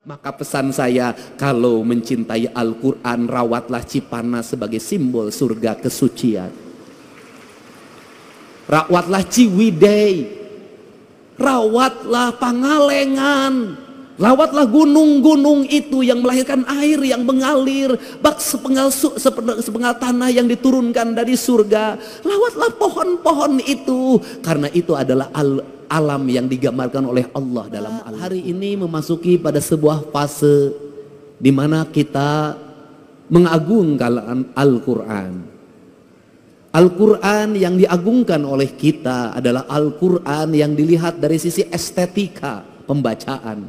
Maka pesan saya, kalau mencintai Al-Quran, rawatlah Cipanas sebagai simbol surga kesucian. Rawatlah Ciwidey, rawatlah Pangalengan, rawatlah gunung-gunung itu yang melahirkan air yang mengalir, bak sepenggal tanah yang diturunkan dari surga. Rawatlah pohon-pohon itu, karena itu adalah alam yang digambarkan oleh Allah dalam Al-Quran. Hari ini memasuki pada sebuah fase di mana kita mengagungkan Al-Quran. Al-Quran yang diagungkan oleh kita adalah Al-Quran yang dilihat dari sisi estetika pembacaan.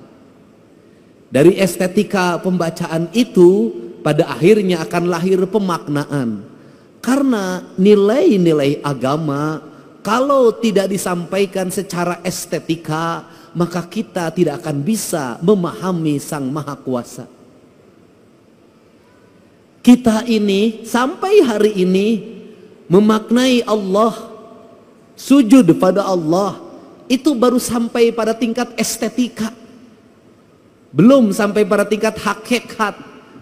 Dari estetika pembacaan itu pada akhirnya akan lahir pemaknaan. Karena nilai-nilai agama kalau tidak disampaikan secara estetika, maka kita tidak akan bisa memahami Sang Maha Kuasa. Kita ini sampai hari ini memaknai Allah, sujud pada Allah, itu baru sampai pada tingkat estetika. Belum sampai pada tingkat hakikat,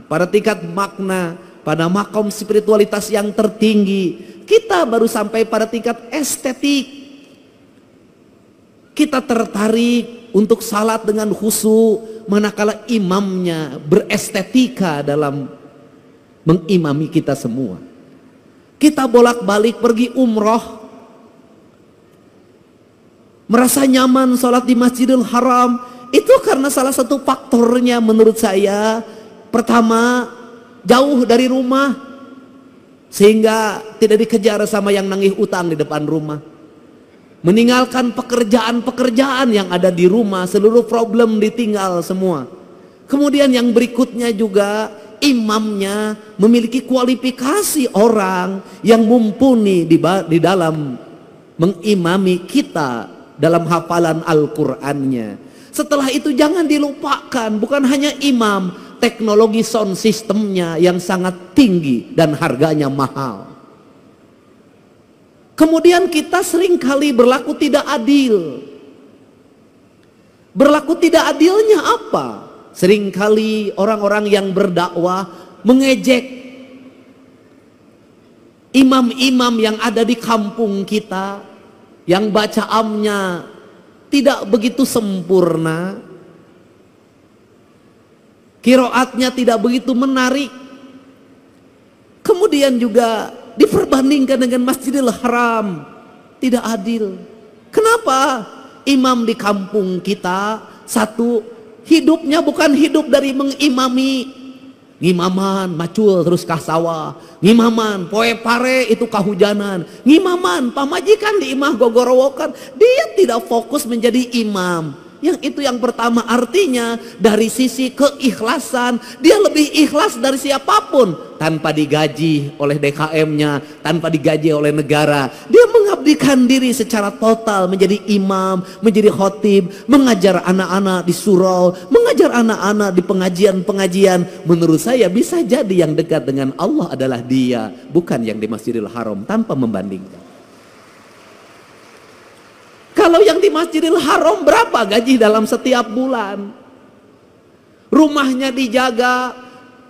pada tingkat makna, pada makom spiritualitas yang tertinggi. Kita baru sampai pada tingkat estetik. Kita tertarik untuk salat dengan khusyuk, manakala imamnya berestetika dalam mengimami kita semua. Kita bolak-balik pergi umroh, merasa nyaman salat di Masjidil Haram. Itu karena salah satu faktornya menurut saya, pertama, jauh dari rumah, sehingga tidak dikejar sama yang nagih utang di depan rumah. Meninggalkan pekerjaan-pekerjaan yang ada di rumah, seluruh problem ditinggal semua. Kemudian yang berikutnya juga, imamnya memiliki kualifikasi orang yang mumpuni di dalam mengimami kita dalam hafalan Al-Qur'annya. Setelah itu jangan dilupakan, bukan hanya imam, teknologi sound systemnya yang sangat tinggi dan harganya mahal. Kemudian kita seringkali berlaku tidak adil. Berlaku tidak adilnya apa? Seringkali orang-orang yang berdakwah mengejek imam-imam yang ada di kampung kita, yang bacaannya tidak begitu sempurna, qiraatnya tidak begitu menarik. Kemudian juga diperbandingkan dengan Masjidil Haram, tidak adil. Kenapa? Imam di kampung kita, satu, hidupnya bukan hidup dari mengimami. Ngimaman macul terus kah sawah, ngimaman poe pare itu kahujanan, ngimaman pamajikan di imah gogorowokan. Dia tidak fokus menjadi imam. Yang itu yang pertama, artinya dari sisi keikhlasan dia lebih ikhlas dari siapapun, tanpa digaji oleh DKM-nya, tanpa digaji oleh negara. Dia mengabdikan diri secara total menjadi imam, menjadi khotib, mengajar anak-anak di surau, mengajar anak-anak di pengajian-pengajian. Menurut saya bisa jadi yang dekat dengan Allah adalah dia, bukan yang di Masjidil Haram, tanpa membandingkan. Kalau yang di Masjidil Haram berapa gaji dalam setiap bulan? Rumahnya dijaga,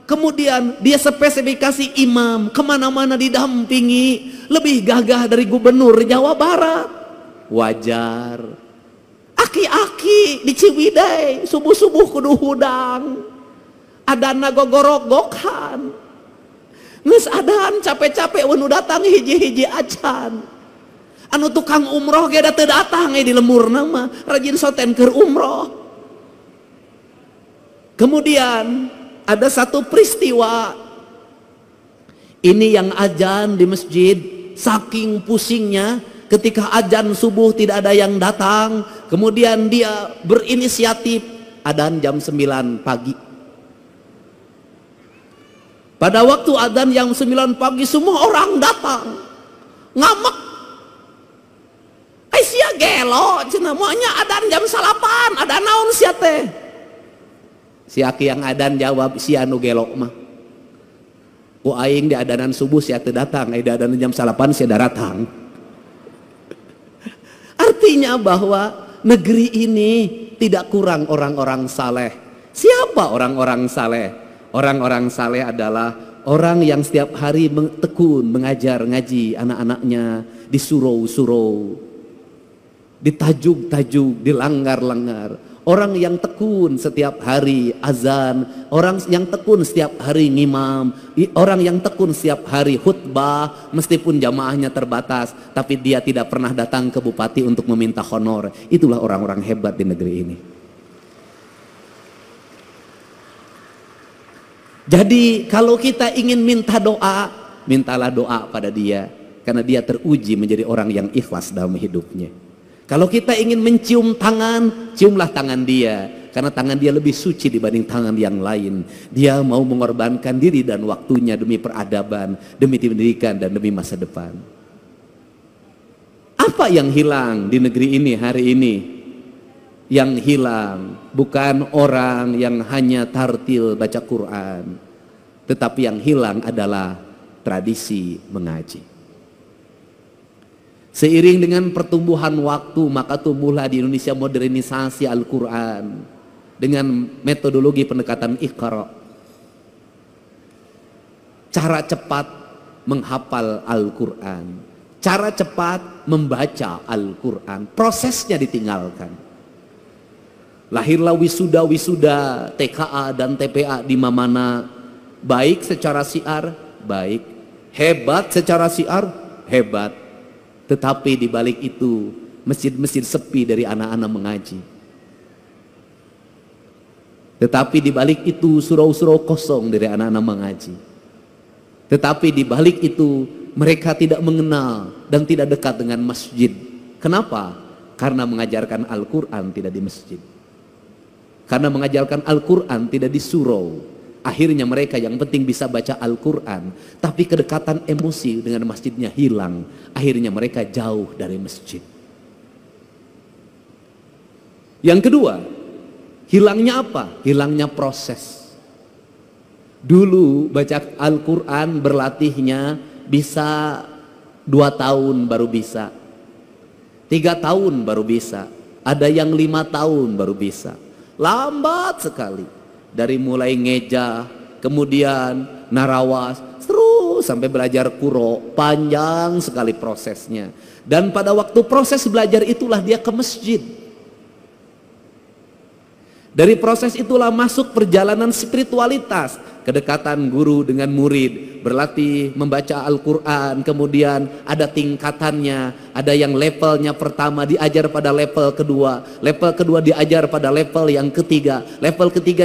kemudian dia spesifikasi imam, kemana-mana didampingi, lebih gagah dari gubernur Jawa Barat. Wajar. Aki-aki di Ciwidey, subuh-subuh kudu hudang, adana gogorok-gokan, nges adan capek-capek wenu datang hiji-hiji acan. Anu tukang umroh ge teu datang di lembur nama rajin soten keur umroh. Kemudian ada satu peristiwa ini yang azan di masjid, saking pusingnya ketika azan subuh tidak ada yang datang, kemudian dia berinisiatif adzan jam 9 pagi. Pada waktu adzan jam 9 pagi semua orang datang, ngamak. Sia gelo, cenah moanya adan jam 8, ada naon sia teh. Si aki yang adan jawab, sia anu gelo mah. Ku aing di adanan subuh sia teu datang, di adanan jam 8 sia datang. Artinya bahwa negeri ini tidak kurang orang-orang saleh. Siapa orang-orang saleh? Orang-orang saleh adalah orang yang setiap hari tekun mengajar ngaji anak-anaknya di surau-surau, di tajuk-tajuk, di langgar-langgar. Orang yang tekun setiap hari azan, orang yang tekun setiap hari ngimam, orang yang tekun setiap hari khutbah meskipun jamaahnya terbatas, tapi dia tidak pernah datang ke bupati untuk meminta honor. Itulah orang-orang hebat di negeri ini. Jadi kalau kita ingin minta doa, mintalah doa pada dia, karena dia teruji menjadi orang yang ikhlas dalam hidupnya. Kalau kita ingin mencium tangan, ciumlah tangan dia, karena tangan dia lebih suci dibanding tangan yang lain. Dia mau mengorbankan diri dan waktunya demi peradaban, demi pendidikan, dan demi masa depan. Apa yang hilang di negeri ini hari ini? Yang hilang bukan orang yang hanya tartil baca Quran, tetapi yang hilang adalah tradisi mengaji. Seiring dengan pertumbuhan waktu, maka tumbuhlah di Indonesia modernisasi Al-Quran dengan metodologi pendekatan Iqra. Cara cepat menghafal Al-Quran, cara cepat membaca Al-Quran, prosesnya ditinggalkan. Lahirlah wisuda-wisuda TKA dan TPA di mana-mana, baik secara syiar, baik, hebat secara syiar, hebat. Tetapi di balik itu masjid-masjid sepi dari anak-anak mengaji. Tetapi di balik itu surau-surau kosong dari anak-anak mengaji. Tetapi di balik itu mereka tidak mengenal dan tidak dekat dengan masjid. Kenapa? Karena mengajarkan Al-Quran tidak di masjid. Karena mengajarkan Al-Quran tidak di surau. Akhirnya mereka yang penting bisa baca Al-Quran, tapi kedekatan emosi dengan masjidnya hilang. Akhirnya mereka jauh dari masjid. Yang kedua, hilangnya apa? Hilangnya proses. Dulu baca Al-Quran berlatihnya bisa 2 tahun baru bisa, 3 tahun baru bisa, ada yang 5 tahun baru bisa. Lambat sekali. Dari mulai ngeja, kemudian narawas, terus sampai belajar kuro, panjang sekali prosesnya. Dan pada waktu proses belajar itulah dia ke masjid. Dari proses itulah masuk perjalanan spiritualitas, kedekatan guru dengan murid, berlatih membaca Al-Quran, kemudian ada tingkatannya, ada yang levelnya pertama diajar pada level kedua diajar pada level yang ketiga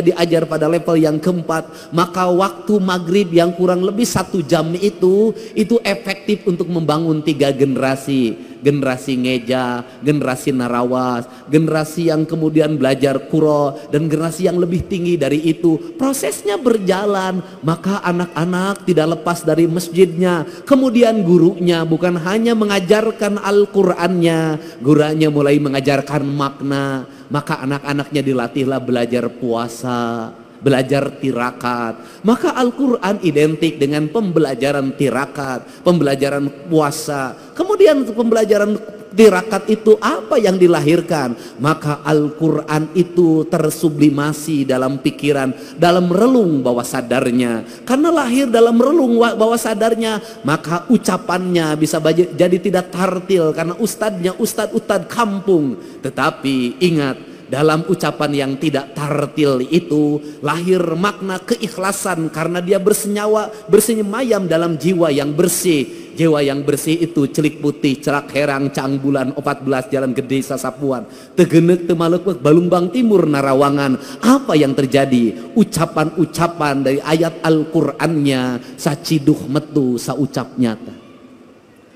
diajar pada level yang keempat. Maka waktu maghrib yang kurang lebih 1 jam itu efektif untuk membangun 3 generasi. Generasi ngeja, generasi narawas, generasi yang kemudian belajar kuro, dan generasi yang lebih tinggi dari itu. Prosesnya berjalan, maka anak-anak tidak lepas dari masjidnya. Kemudian gurunya bukan hanya mengajarkan Al-Qur'annya, gurunya mulai mengajarkan makna. Maka anak-anaknya dilatihlah belajar puasa, belajar tirakat. Maka Al-Quran identik dengan pembelajaran tirakat, pembelajaran puasa. Kemudian pembelajaran tirakat itu apa yang dilahirkan? Maka Al-Quran itu tersublimasi dalam pikiran, dalam relung bawah sadarnya. Karena lahir dalam relung bawah sadarnya, maka ucapannya bisa jadi tidak tartil karena ustadznya ustadz kampung. Tetapi ingat, dalam ucapan yang tidak tartil itu lahir makna keikhlasan, karena dia bersemayam dalam jiwa yang bersih. Jiwa yang bersih itu celik putih, cerak herang, cang bulan, 14 jalan gede sasapuan, tegenek temalek balumbang timur narawangan. Apa yang terjadi? Ucapan-ucapan dari ayat Al-Qur'annya saciduh metu saucap nyata.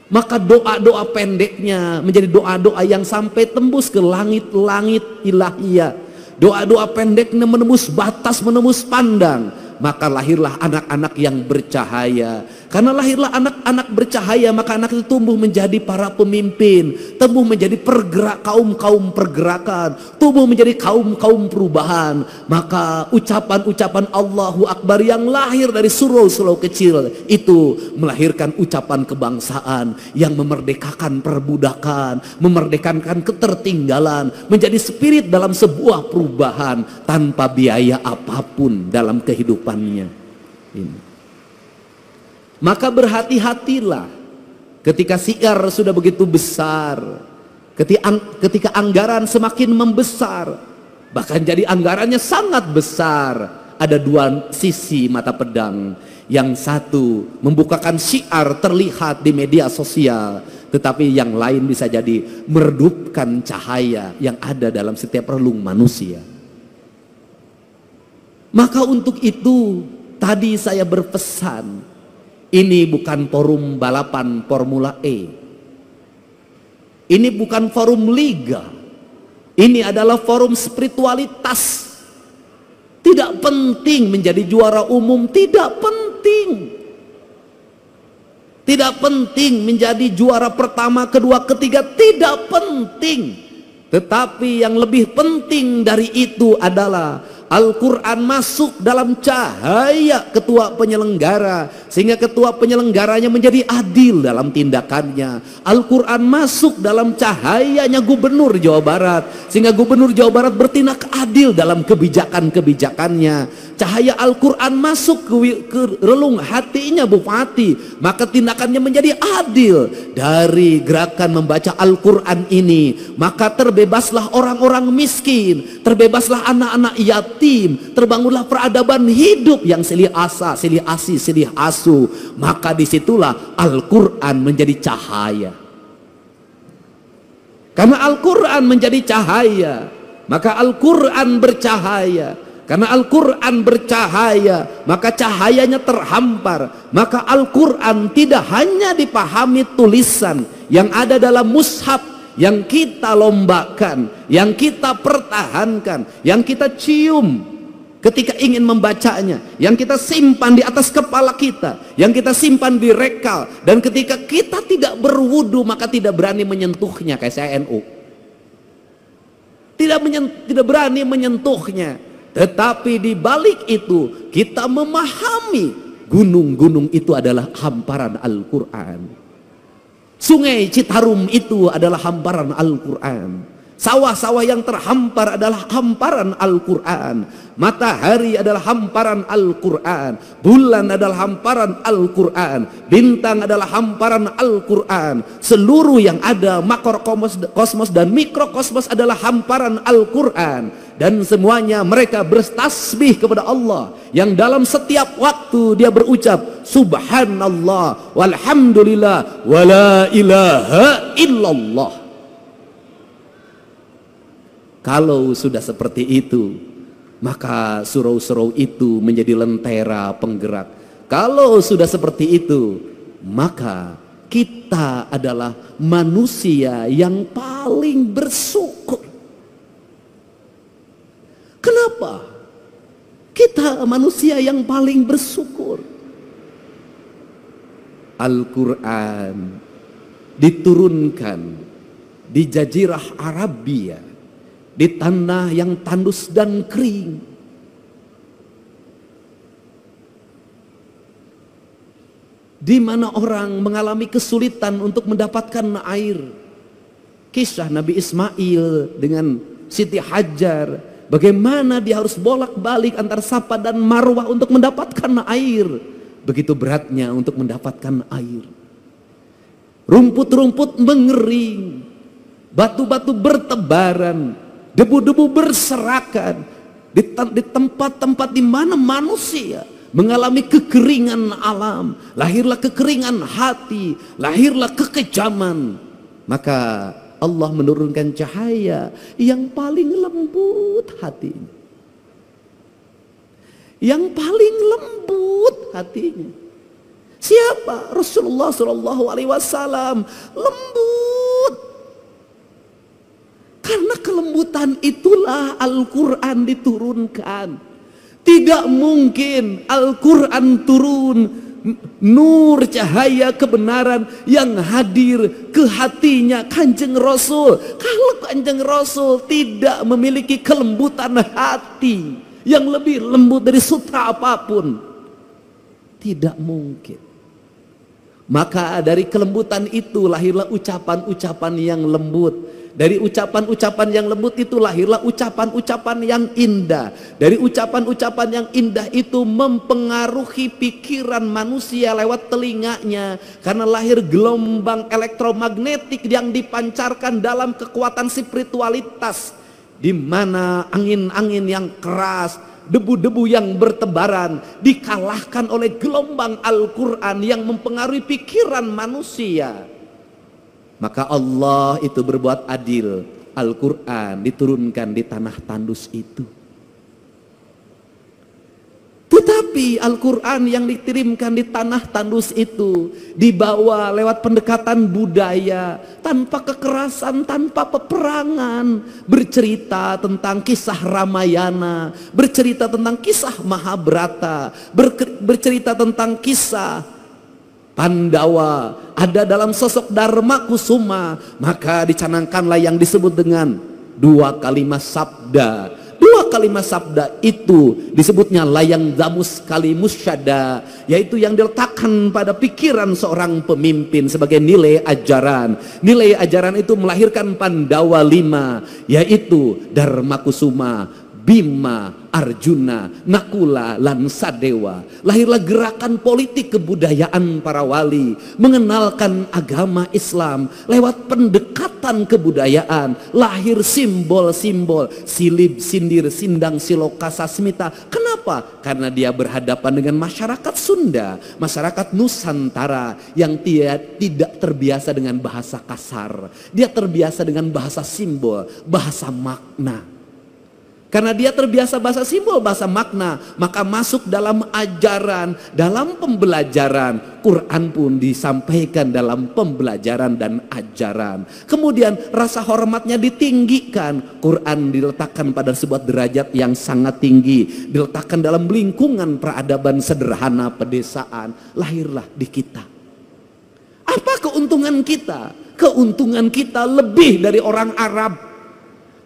Maka doa-doa pendeknya menjadi doa-doa yang sampai tembus ke langit-langit ilahiyah. Doa-doa pendeknya menembus batas, menembus pandang. Maka lahirlah anak-anak yang bercahaya. Karena lahirlah anak-anak bercahaya, maka anak itu tumbuh menjadi para pemimpin, tumbuh menjadi kaum-kaum pergerakan, tumbuh menjadi kaum-kaum perubahan. Maka ucapan-ucapan Allahu Akbar yang lahir dari surau-surau kecil itu melahirkan ucapan kebangsaan yang memerdekakan perbudakan, memerdekakan ketertinggalan, menjadi spirit dalam sebuah perubahan tanpa biaya apapun dalam kehidupannya ini. Maka berhati-hatilah ketika syiar sudah begitu besar, ketika anggaran semakin membesar, bahkan jadi anggarannya sangat besar. Ada dua sisi mata pedang. Yang satu membukakan syiar terlihat di media sosial, tetapi yang lain bisa jadi meredupkan cahaya yang ada dalam setiap relung manusia. Maka untuk itu tadi saya berpesan, ini bukan forum balapan Formula E. Ini bukan forum liga. Ini adalah forum spiritualitas. Tidak penting menjadi juara umum, tidak penting. Tidak penting menjadi juara pertama, kedua, ketiga, tidak penting. Tetapi yang lebih penting dari itu adalah Al-Quran masuk dalam cahaya ketua penyelenggara, sehingga ketua penyelenggaranya menjadi adil dalam tindakannya. Al-Quran masuk dalam cahayanya Gubernur Jawa Barat, sehingga Gubernur Jawa Barat bertindak adil dalam kebijakan-kebijakannya. Cahaya Al-Quran masuk ke relung hatinya Bupati, maka tindakannya menjadi adil. Dari gerakan membaca Al-Quran ini, maka terbebaslah orang-orang miskin, terbebaslah anak-anak yatim, terbangunlah peradaban hidup yang silih asa, silih asi, silih asu. Maka disitulah Al-Quran menjadi cahaya. Karena Al-Quran menjadi cahaya, maka Al-Quran bercahaya. Karena Al-Quran bercahaya, maka cahayanya terhampar. Maka Al-Quran tidak hanya dipahami tulisan yang ada dalam mushaf, yang kita lombakan, yang kita pertahankan, yang kita cium ketika ingin membacanya, yang kita simpan di atas kepala kita, yang kita simpan di rekal. Dan ketika kita tidak berwudu, maka tidak berani menyentuhnya. Kayak saya NU, tidak berani menyentuhnya. Tetapi di balik itu kita memahami gunung-gunung itu adalah hamparan Al-Quran. Sungai Citarum itu adalah hamparan Al-Quran. Sawah-sawah yang terhampar adalah hamparan Al-Quran. Matahari adalah hamparan Al-Quran. Bulan adalah hamparan Al-Quran. Bintang adalah hamparan Al-Quran. Seluruh yang ada, makrokosmos dan mikrokosmos adalah hamparan Al-Quran. Dan semuanya mereka bertasbih kepada Allah, yang dalam setiap waktu dia berucap Subhanallah walhamdulillah wala ilaha illallah. Kalau sudah seperti itu, maka surau-surau itu menjadi lentera penggerak. Kalau sudah seperti itu, maka kita adalah manusia yang paling bersyukur. Kenapa? Kita manusia yang paling bersyukur. Al-Quran diturunkan di Jazirah Arabia, di tanah yang tandus dan kering. Di mana orang mengalami kesulitan untuk mendapatkan air. Kisah Nabi Ismail dengan Siti Hajar, bagaimana dia harus bolak-balik antar Safa dan Marwah untuk mendapatkan air. Begitu beratnya untuk mendapatkan air. Rumput-rumput mengering, batu-batu bertebaran, debu-debu berserakan. Di tempat-tempat di mana manusia mengalami kekeringan alam, lahirlah kekeringan hati, lahirlah kekejaman. Maka Allah menurunkan cahaya yang paling lembut hatinya. Yang paling lembut hatinya. Siapa? Rasulullah SAW. Lembut. Karena kelembutan itulah Al-Quran diturunkan. Tidak mungkin Al-Quran turun nur cahaya kebenaran yang hadir ke hatinya Kanjeng Rasul. Kalau Kanjeng Rasul tidak memiliki kelembutan hati yang lebih lembut dari sutra apapun, tidak mungkin. Maka dari kelembutan itu lahirlah ucapan-ucapan yang lembut. Dari ucapan-ucapan yang lembut itu lahirlah ucapan-ucapan yang indah. Dari ucapan-ucapan yang indah itu mempengaruhi pikiran manusia lewat telinganya, karena lahir gelombang elektromagnetik yang dipancarkan dalam kekuatan spiritualitas, di mana angin-angin yang keras, debu-debu yang bertebaran dikalahkan oleh gelombang Al-Quran yang mempengaruhi pikiran manusia. Maka Allah itu berbuat adil. Al-Quran diturunkan di tanah tandus itu. Tetapi Al-Quran yang dikirimkan di tanah tandus itu dibawa lewat pendekatan budaya, tanpa kekerasan, tanpa peperangan. Bercerita tentang kisah Ramayana, bercerita tentang kisah Mahabharata, bercerita tentang kisah Pandawa, ada dalam sosok Dharma Kusuma. Maka dicanangkanlah yang disebut dengan dua kalimat sabda. Dua kalimat sabda itu disebutnya layang damus kalimus syada, yaitu yang diletakkan pada pikiran seorang pemimpin sebagai nilai ajaran. Nilai ajaran itu melahirkan Pandawa 5, yaitu Dharma Kusuma, Bima, Arjuna, Nakula, lan Sadewa. Lahirlah gerakan politik kebudayaan para wali, mengenalkan agama Islam lewat pendekatan kebudayaan. Lahir simbol-simbol silib, sindir, sindang, siloka, sasmita. Kenapa? Karena dia berhadapan dengan masyarakat Sunda, masyarakat Nusantara yang tidak terbiasa dengan bahasa kasar. Dia terbiasa dengan bahasa simbol, bahasa makna. Karena dia terbiasa bahasa simbol, bahasa makna, maka masuk dalam ajaran, dalam pembelajaran. Quran pun disampaikan dalam pembelajaran dan ajaran. Kemudian rasa hormatnya ditinggikan. Quran diletakkan pada sebuah derajat yang sangat tinggi, diletakkan dalam lingkungan peradaban sederhana pedesaan. Lahirlah di kita. Apa keuntungan kita? Keuntungan kita lebih dari orang Arab.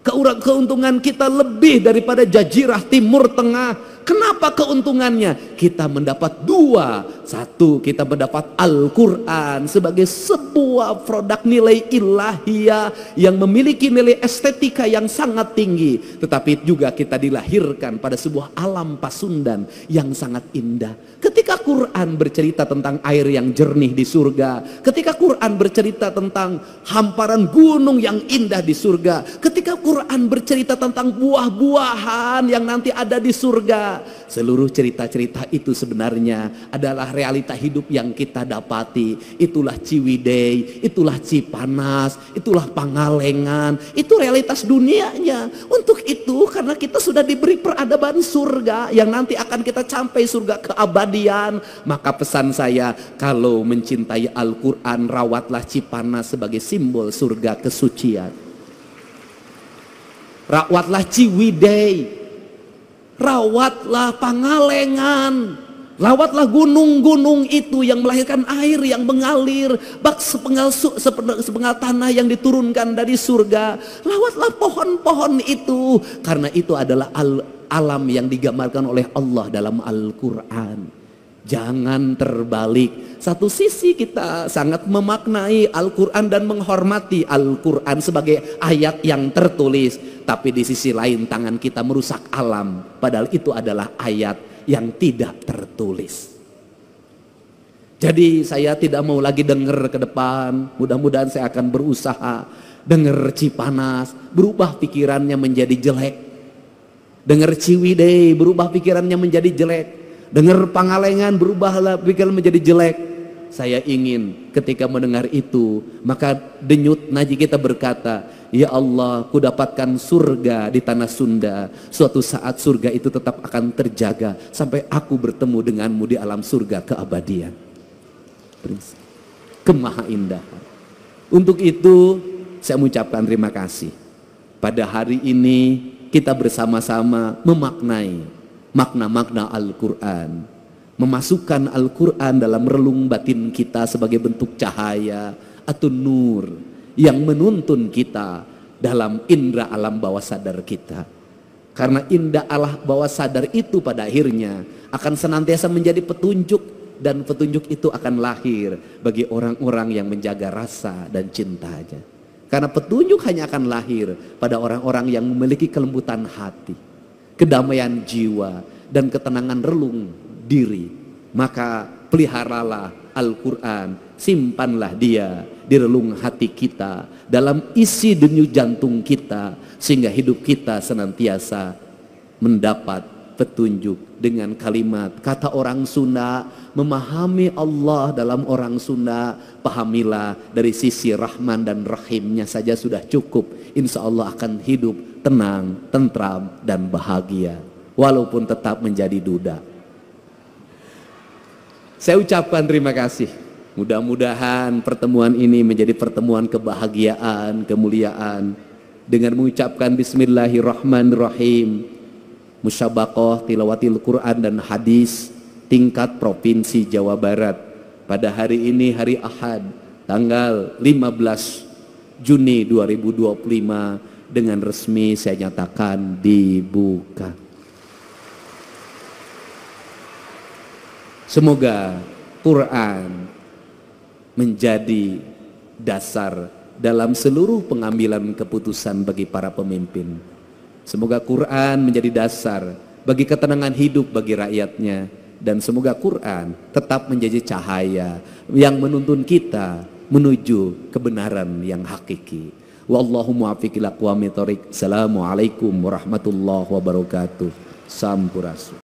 Keuntungan kita lebih daripada jazirah Timur Tengah. Kenapa keuntungannya? Kita mendapat dua. Satu, kita mendapat Al-Quran sebagai sebuah produk nilai ilahiyah yang memiliki nilai estetika yang sangat tinggi. Tetapi juga kita dilahirkan pada sebuah alam pasundan yang sangat indah. Ketika Quran bercerita tentang air yang jernih di surga, ketika Quran bercerita tentang hamparan gunung yang indah di surga, ketika Quran bercerita tentang buah-buahan yang nanti ada di surga, seluruh cerita-cerita itu sebenarnya adalah realita hidup yang kita dapati. Itulah Ciwidey, itulah Cipanas, itulah Pangalengan, itu realitas dunianya. Untuk itu, karena kita sudah diberi peradaban surga yang nanti akan kita sampai surga keabadian, maka pesan saya, kalau mencintai Al-Quran, rawatlah Cipanas sebagai simbol surga kesucian. Rawatlah Ciwidey, rawatlah Pangalengan, rawatlah gunung-gunung itu yang melahirkan air yang mengalir, bak sepenggal tanah yang diturunkan dari surga. Rawatlah pohon-pohon itu, karena itu adalah alam yang digambarkan oleh Allah dalam Al-Quran. Jangan terbalik. Satu sisi kita sangat memaknai Al-Quran dan menghormati Al-Quran sebagai ayat yang tertulis, tapi di sisi lain tangan kita merusak alam, padahal itu adalah ayat yang tidak tertulis. Jadi saya tidak mau lagi dengar ke depan. Mudah-mudahan saya akan berusaha dengar Cipanas, berubah pikirannya menjadi jelek. Dengar Ciwidey, berubah pikirannya menjadi jelek. Dengar Pangalengan, berubahlah pikiran menjadi jelek. Saya ingin ketika mendengar itu, maka denyut nadi kita berkata, ya Allah, ku dapatkan surga di tanah Sunda. Suatu saat surga itu tetap akan terjaga sampai aku bertemu denganmu di alam surga keabadian. Kemahaindahan. Untuk itu saya mengucapkan terima kasih. Pada hari ini kita bersama-sama memaknai makna-makna Al-Quran. memasukkan Al-Quran dalam relung batin kita sebagai bentuk cahaya atau nur yang menuntun kita dalam indera alam bawah sadar kita. Karena indera alam bawah sadar itu pada akhirnya akan senantiasa menjadi petunjuk, dan petunjuk itu akan lahir bagi orang-orang yang menjaga rasa dan cintanya. Karena petunjuk hanya akan lahir pada orang-orang yang memiliki kelembutan hati, kedamaian jiwa, dan ketenangan relung diri. Maka peliharalah Al-Quran, simpanlah dia di relung hati kita, dalam isi denyut jantung kita, sehingga hidup kita senantiasa mendapat petunjuk. Dengan kalimat kata orang Sunda, memahami Allah dalam orang Sunda, pahamilah dari sisi Rahman dan Rahimnya saja sudah cukup. Insya Allah akan hidup tenang, tentram, dan bahagia, walaupun tetap menjadi duda. Saya ucapkan terima kasih. Mudah-mudahan pertemuan ini menjadi pertemuan kebahagiaan, kemuliaan. Dengan mengucapkan Bismillahirrahmanirrahim, musyabaqah tilawatil Quran dan hadis tingkat Provinsi Jawa Barat pada hari ini, hari Ahad, tanggal 15 Juni 2025, dengan resmi saya nyatakan dibuka. Semoga Quran menjadi dasar dalam seluruh pengambilan keputusan bagi para pemimpin. Semoga Quran menjadi dasar bagi ketenangan hidup bagi rakyatnya. Dan semoga Quran tetap menjadi cahaya yang menuntun kita menuju kebenaran yang hakiki. Wallahu muwaffiq ila aqwamit thoriq. Assalamualaikum warahmatullahi wabarakatuh. Sampurasun.